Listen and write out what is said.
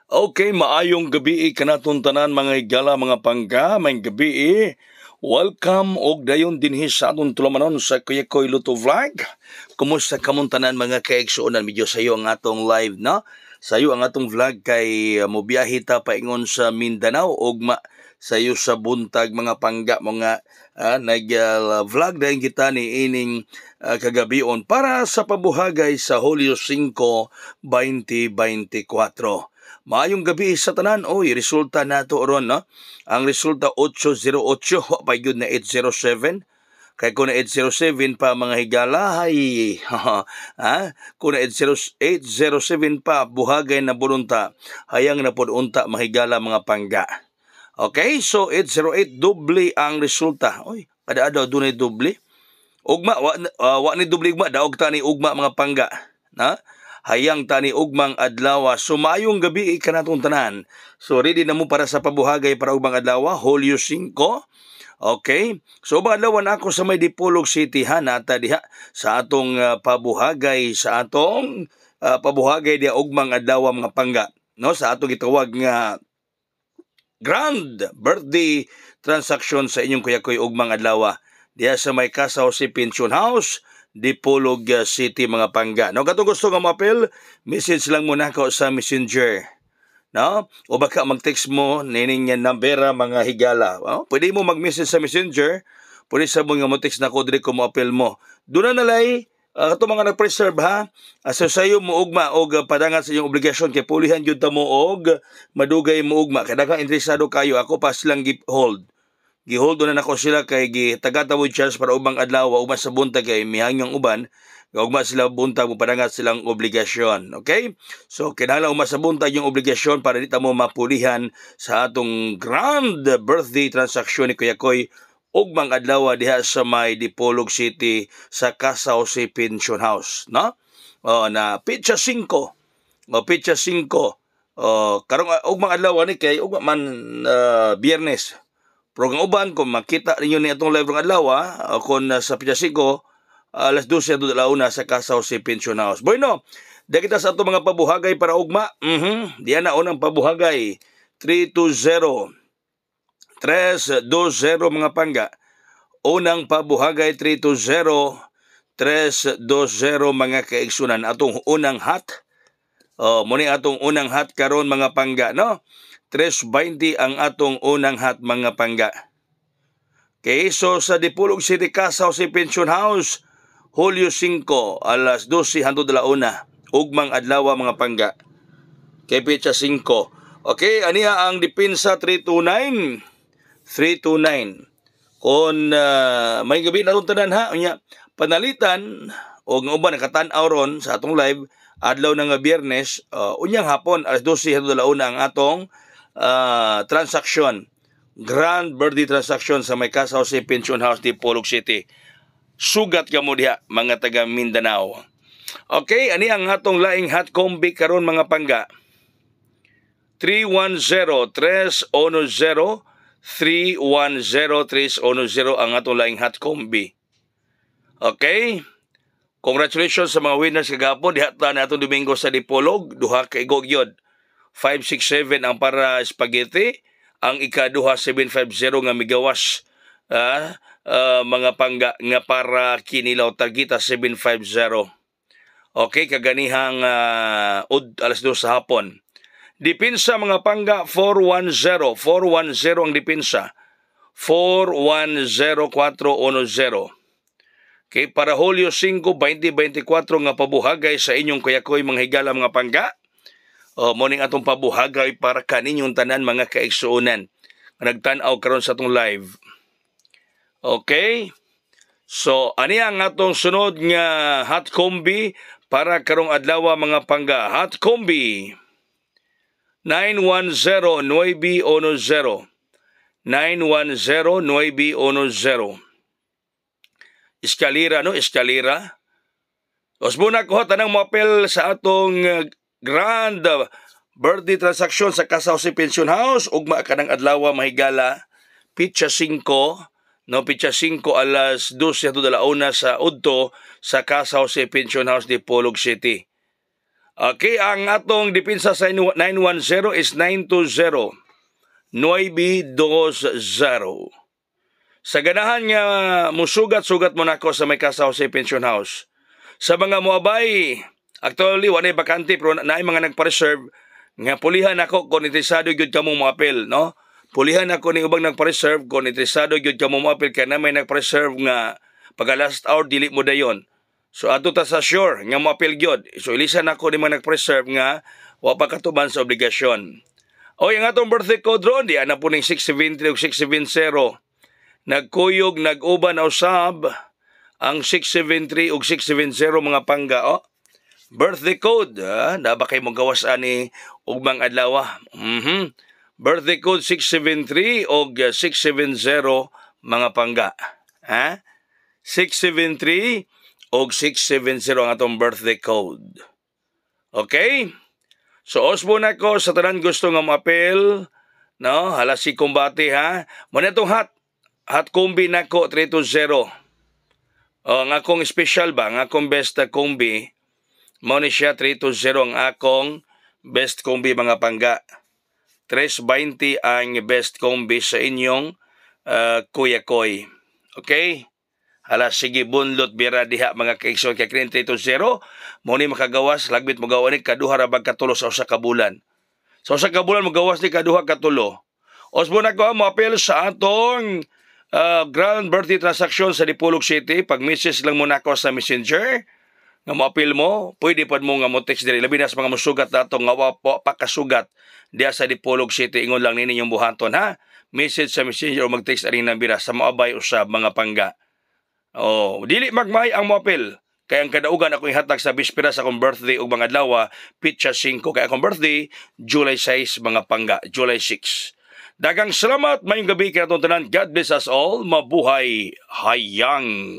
Okay, maayong gabi kanatong tanan mga igala mga pangga, may gabi. Welcome og dayon dinhi sa atong tulamanon sa Kuya Koy Luto Vlog. Kumusta kamong tanan mga kaigsuonan, medyo sayo ang atong live no? Sayo ang atong vlog kay mobiyahe ta paingon sa Mindanao og sayo sa buntag mga pangga mga nag-vlog dahil kita ni ining kagabion para sa pabuhagay sa Hulyo 5, 2024. Maayong gabi sa tanan. Oy, resulta nato ron, no? Ang resulta 808, pa yun na 807. Kaya kung na 807 pa mga higala, hay, kung na 807 pa, buhagay na bulunta, hayang na pununta mahigala mga pangga. Okay, so 808, doble ang resulta. Oy, kada-ada doon ay doble. Ugma, wa ni doble ugma, daog ta ni ugma mga pangga. Na? Hayang tani ugmang adlaw, sumayong gabi kanatong tanan. So ready na mo para sa pabuhagay para ugmang adlaw, Hulyo 5. Okay? So ugmang adlaw na ako sa may Dipolog City nata diha sa atong pabuhagay sa atong pabuhagay diha ugmang adlaw mga pangga. No, sa atong gitawag nga grand birthday transaction sa inyong kuya-kuy ugmang adlaw diha sa may Kasaw si Pension House, Dipolog City mga pangga. No, katong gusto nga mapel, message lang muna ko sa Messenger. No? O baka mag-text mo nining number mga higala. No? Pwede mo mag-message sa Messenger, pwede sa mga mo text na ko dire ko mo apel mo. Doon na nalay ato mga nag-preserve ha. So sayo mo ugma og padangan sa iyong obligasyon kay pulihan jud ta mo og madugay mo ugma. Kada ka interesado kayo, ako pa silang hold. Gihold na nako sila kay tagatawod chance para ubang adlaw uban sa buntag kay mihangyang uban ugma sila buntag mo padangat silang obligasyon. Okay, so kinahanglan uma sa buntag yung obligasyon para di ta mo mapulihan sa atong grand birthday transaction ni Kuya Koy ugmang adlaw diha sa may Dipolog City sa Kasaw si Pension House, no? Na pitsa 5 pitsa 5 karong ugmang adlaw ni kay ugma man Biyernes. Pero ang uban, kung makita ninyo ni itong live ng adlaw, kung sa Pichasico, alas 12 na launa sa Kasaw si Pension House. Bueno, dahil kita sa itong mga pabuhagay para ugma, diyan na unang pabuhagay, 320, 320 mga pangga. Unang pabuhagay, 320, 320 mga kaigsunan. Atong unang hat, muni atong unang hat karon mga pangga, no? 320 ang atong unang hat mga pangga. Okay, so sa Dipolog City Kasaw si Pension House, Hulyo 5, alas 12 hangtod alauna, ugmang adlaw mga pangga. Kay pitsa 5. Okay, aniya ang depensa 329. 329. Kung may gabi na tanan ha, unya panalitan o nga uban nakatan-aw ron sa atong live adlaw na nga Biyernes, unyang hapon alas 12 hangtod alauna ang atong transaction, grand birthday transaction sa may Kasaw si Pension House Dipolog City. Sugat ka mo diha mga taga Mindanao. Okay, ani ang atong laing hot combi karon mga pangga. 310 310 ang atong laing hot combi. Okay? Congratulations sa mga winners kagapon diha ta na atong Domingo sa Dipolog, duha ka igog yod. 567 ang para spaghetti, ang ikaduha 750 nga migawas mga pangga nga para kinilaw targeta 750. Okay, kaganihang alas 2 sa hapon. Depensa mga pangga 410 ang depensa. 410. Okay, para Hulyo 5, 2024 nga pabuhagay sa inyong kuya-kuy mga higala mga pangga. Morning atong pabuhagay para kaninyong tanan mga kaigsuonan. Nagtan-aw karon sa atong live. Okay? So, ani ang atong sunod nga hot combi para karong adlaw mga pangga. Hot combi 910-910. 910-910. Eskalera, no? Eskalera. Osbuna ko tanang mapel sa atong grand birthday transaction sa Kasaw si Pension House. Ugma ka ng adlaw mahigala. Pitsa 5. No, pitsa 5 alas 12 hangtod alauna sa Udto sa Kasaw si Pension House Dipolog City. Okay, ang atong depensa sa 910 is 920. 920. Sa ganahan nga musugat-sugat mo nako sa may Casa Jose Pension House. Sa mga moabay, actually wala bakante pero naay mga nagpa-reserve nga pulihan ako kung interesado gyud kamo mo apel, no? Pulihan ako ni ubang nagpa-reserve kung interesado gyud kamo mo apel kay na may nagpa-reserve nga pag last hour dili mo dayon. So ato ta sa sure nga mo apel gyud. So ilisan ako ni mga nagpa-reserve nga wa pa katuban sa obligasyon. O yung atong birthday code ron, di ana po ning 673 o 670. Nagkuyog, nag-uban o sab ang 673 o 670 mga pangga. O, birthday code. Na ba kayo mong gawas ani ugmang adlaw? Birthday code 673 o 670 mga pangga. 673 o 670 ang atong birthday code. Okay? So, osbo na ko sa tanan gusto nga ma-apel, no? Hala si kumbati, ha? Muna itong hot combi na ko, 320. Ang akong special ba? Ang akong best combi, muna siya 320 ang akong best combi mga pangga. 320 ang best combi sa inyong Kuya Koy. Okay? Hala, sige, bunlot, bira, diha, mga kaigsoon, kaya kinin 320, muna makagawas, lagbit mo gawa ni kaduha rabag katulo sa usa ka bulan. Sa usa ka bulan, magawas ni kaduha katulo. Osbo na ko, mo-apel sa atong grand birthday transaction sa Dipolog City. Pag-message lang muna ako sa messenger, nga mo-apel mo, pwede pa mo nga mo text diri. Labi na sa mga musugat na ito, nga wapo, pakasugat diya sa Dipolog City. Ingon lang nini yung buhaton, ha? Message sa messenger o mag-text aring nambira sa maabay o sa mga pangga. Oh, dili magmay ang moapel. Kaya ang kadaugan ako ihatag sa bispera sa akong birthday ug mga adlaw, pitsa 5 kay akong birthday July 6 mga pangga, July 6. Dagang salamat, mayong gabi kay atong tanan. God bless us all. Mabuhay hayang.